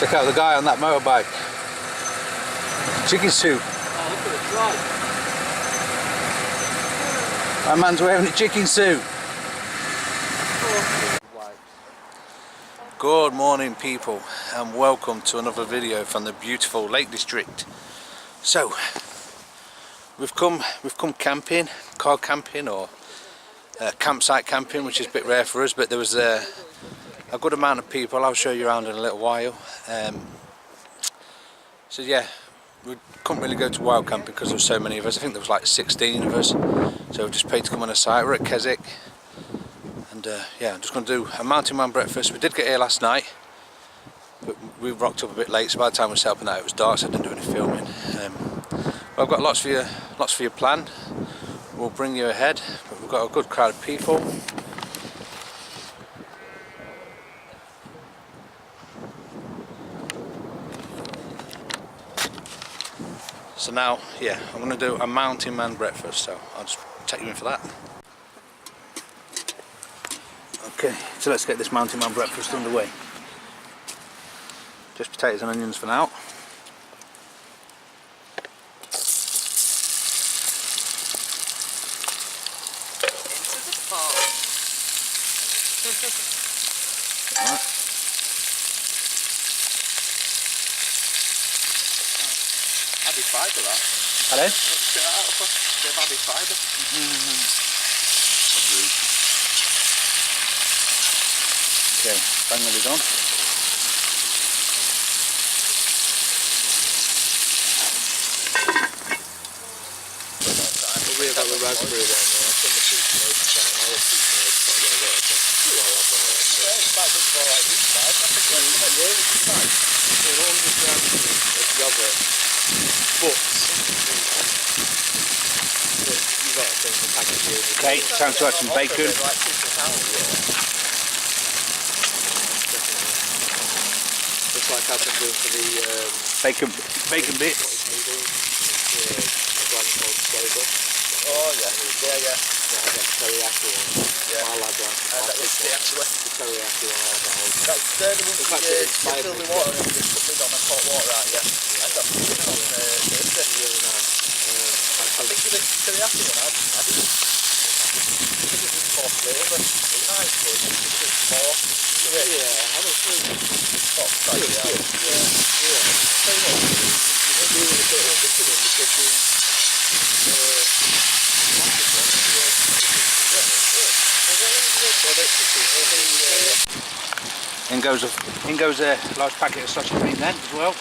Look out the guy on that motorbike. Chicken soup. Oh, look at the drive. My man's wearing a chicken suit. Good morning people, and welcome to another video from the beautiful Lake District. So we've come camping, car camping or campsite camping, which is a bit rare for us, but there was a good amount of people. I'll show you around in a little while. So yeah, we couldn't really go to wild camping because there were so many of us. I think there was like 16 of us, so we just paid to come on a site. We're at Keswick, and yeah, I'm just going to do a mountain man breakfast. We did get here last night, but we rocked up a bit late, so by the time we set up at night it was dark, so I didn't do any filming. But I've got lots for you planned. We'll bring you ahead, but we've got a good crowd of people. So now, yeah, I'm going to do a mountain man breakfast, so I'll just take you in for that. Okay, so let's get this mountain man breakfast underway. Just potatoes and onions for now. Right. Added fibre that. Hello? Let's get that up. Bit of added fibre. Okay, bang nearly done. We have a raspberry one now. Some of the peach notes and all the peach notes got a little bit of it's quite good for like this size. I think it's nice. 100 grams of yogurt. But you've got to think the packaging. Okay, time to add some bacon. Like just like I've been doing for the bacon bits. Oh yeah, yeah. I had that teriyaki one. Yeah. My lad likes that whiskey actually. The teriyaki one. That's the one you fill the water and just put it on and hot water out, yeah. I got it on Thursday. Really nice. I think the teriyaki one, I think it was more flavour. It was nice, but it was a bit more to it. Yeah, I don't think it's top side. Yeah. So you know, it's really a bit different because In goes a large packet of sausage meat then as well.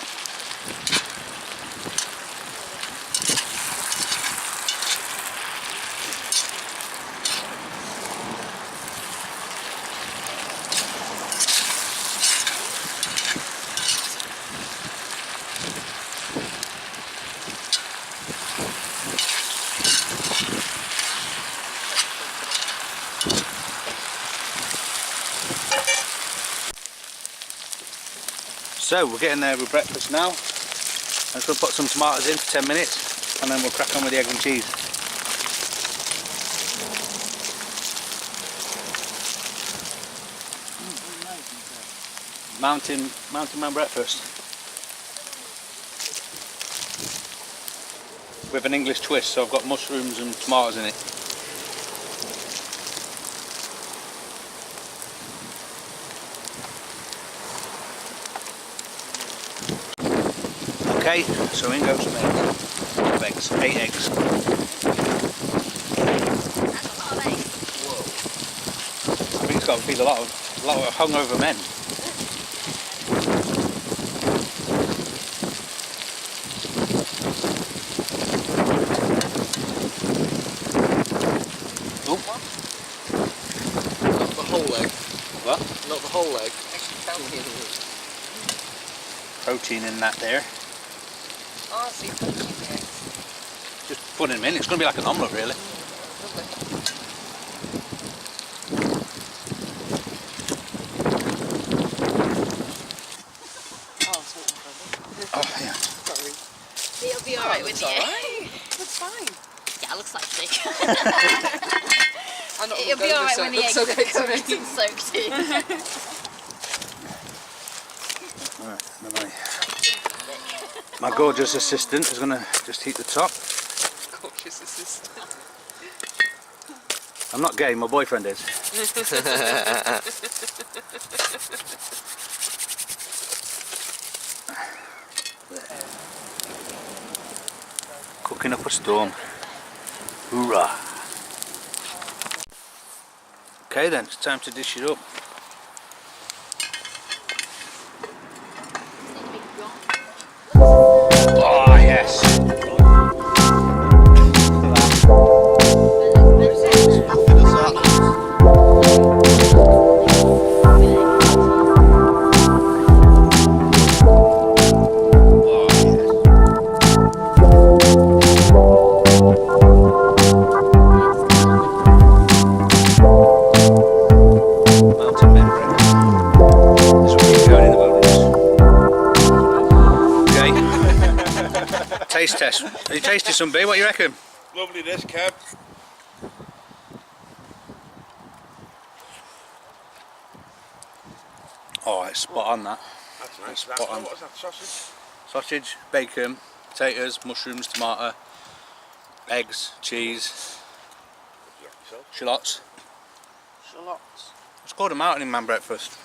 So we're getting there with breakfast now. I'm just going to put some tomatoes in for 10 minutes and then we'll crack on with the egg and cheese. Mountain man breakfast with an English twist, so I've got mushrooms and tomatoes in it. Okay, so in goes some eggs. 8 eggs. That's a lot of eggs. Whoa. I think it's got to feed a lot of hungover men. Oh. Not the whole egg. What? Not the whole egg. Protein in that there. Oh, I see protein there. Just put them in. It's going to be like an omelette, really. Oh yeah. Sorry. It'll be alright with you. Alright. That's fine. Yeah, it looks like steak. It'll be alright when the eggs are cooked and soaked in. Alright, My gorgeous assistant is going to just heat the top. Gorgeous assistant. I'm not gay, my boyfriend is. Cooking up a storm. Hoorah! Okay then, it's time to dish it up. Oh yes! Mountain men breakfast. This is what you going in the wilderness. Okay. Taste test. Have you tasted some beer? What do you reckon? Lovely this, Kev. Oh, it's spot on that. That's nice. Spot on. What was that, sausage? Sausage, bacon, potatoes, mushrooms, tomato, eggs, cheese, shallots. Shallots. It's called a mountain man breakfast.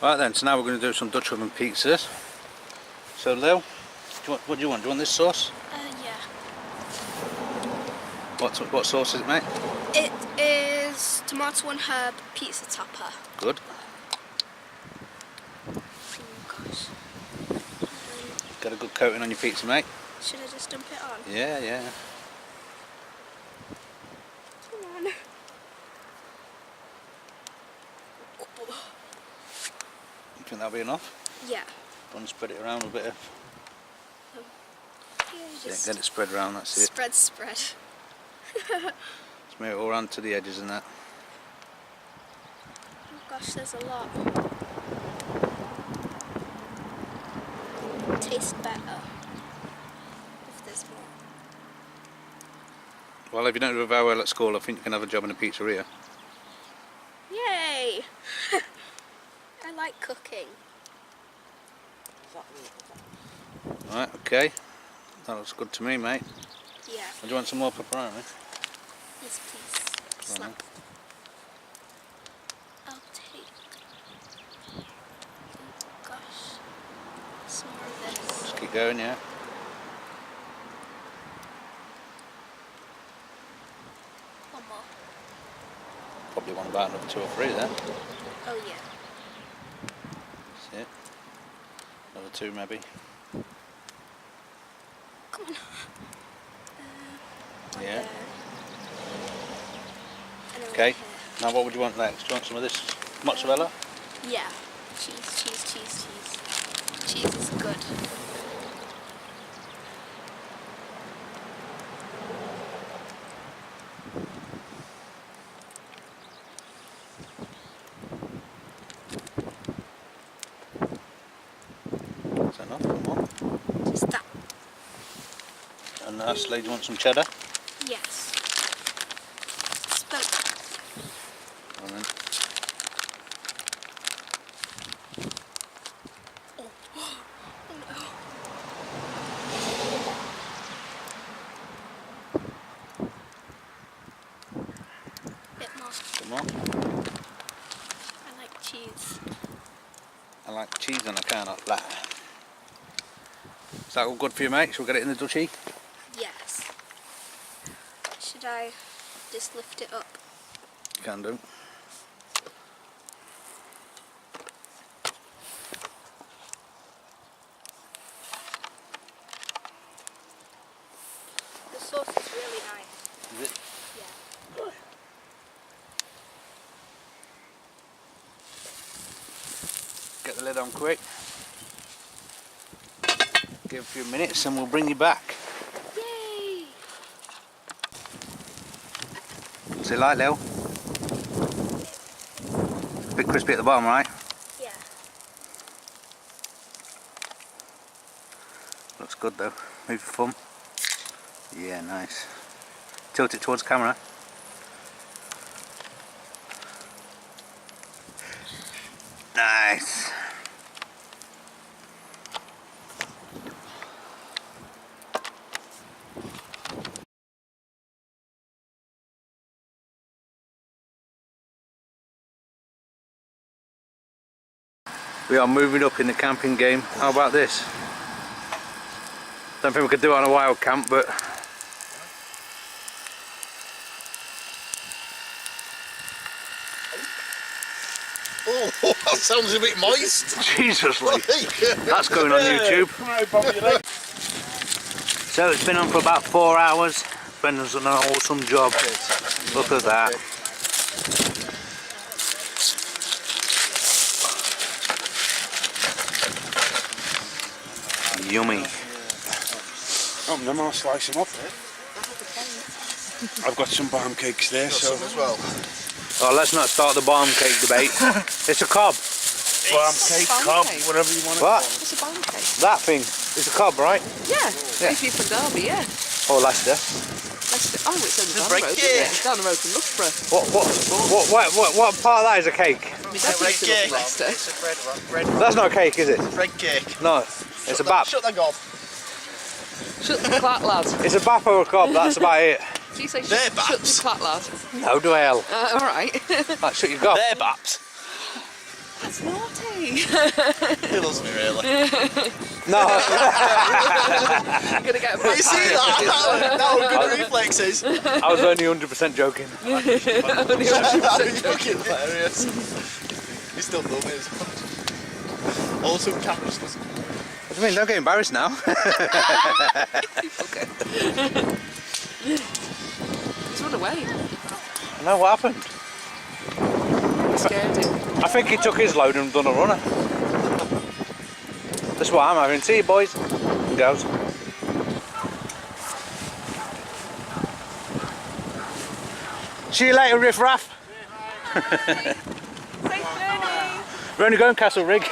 Right then, so now we're going to do some Dutch oven pizzas. So Lil, what do you want? Do you want this sauce? Yeah. What sauce is it, mate? It is tomato and herb pizza topper. Good. Oh gosh. Got a good coating on your pizza, mate? Should I just dump it on? Yeah, yeah. Come on. You think that'll be enough? Yeah. Want to spread it around a bit of... Yeah, Yeah, just get it spread around, that's it. spread. Just move it all around to the edges and that. Oh gosh, there's a lot. Tastes better if there's more. Well, if you don't do very well at school, I think you can have a job in a pizzeria. Yay! I like cooking. Right, okay. That looks good to me, mate. Yeah. Do you want some more pepperoni? Yes, please. Go on then. Slap. I'll take. Oh gosh. Some more of this. Just keep going, yeah. One more. Probably want about another 2 or 3 there. Oh yeah. That's it. Another 2 maybe. Come on. One Yeah. there. And then Okay. one Now what would you want next? Do you want some of this mozzarella? here. Yeah. Cheese. Cheese is good. Is that enough? One more. Just that. And lastly, do you want some cheddar? Yes. Spoke. And then Bit more. some more. I like cheese. I like cheese and I cannot lie. Is that all good for you, mate? Shall we get it in the dutchie? Yes. Should I just lift it up? You can do. The sauce is really nice. Is it? Yeah. Get the lid on quick. Give a few minutes and we'll bring you back. Yay! What's it like, Lil? A bit crispy at the bottom, right? Yeah. Looks good though. Move your thumb. Yeah, nice. Tilt it towards the camera. Nice. We are moving up in the camping game. How about this? Don't think we could do it on a wild camp, but Oh, that sounds a bit moist. Jesus, Lee. That's going on YouTube. So it's been on for about 4 hours. Brendan's done an awesome job. Look at that. Yummy. Oh, then I'll slice them up. I've got some barm cakes there, so As well. Oh, let's not start the barm cake debate. It's a cob. barm cake, barm cob, cake. whatever you want to What? call it. It's a barn cake. That thing is a cob, right? Yeah. Yeah. If you're from Derby, yeah. Or Leicester. Oh, it's only down the bread road, cake. isn't it? It's down the road from Loughborough. What part of that is a cake? My dad used to live in Leicester. It's a bread That's not a cake, is it? cake. No, it's a bap. Shut the gob. Shut the clat, lad. It's a bap or a cob, that's about it. Do you say They're shut the baps. clat, lad? No, do hell. Alright. Right, shut your gob. They're baps. That's naughty. He loves me, really. No. You're going to get a You see that? That was good reflexes. I was only 100% joking. That was fucking hilarious. He still filming it. Awesome cameras. What do you mean? Don't get embarrassed now. Okay. He's run away. I know what happened. Scared him. I think he took his load and done a runner. That's what I'm having. See you, boys and girls. See you later, Riff Raff. We're only going Castle Rig.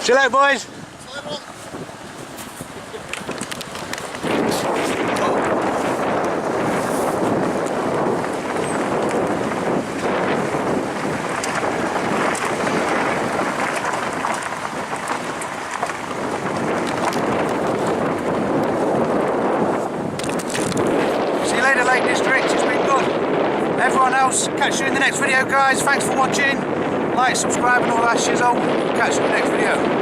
See you later, boys. See you later, Lake District. It's been good. Everyone else, catch you in the next video, guys. Thanks for watching. Like, subscribe and all that shizzle. Catch you in the next video.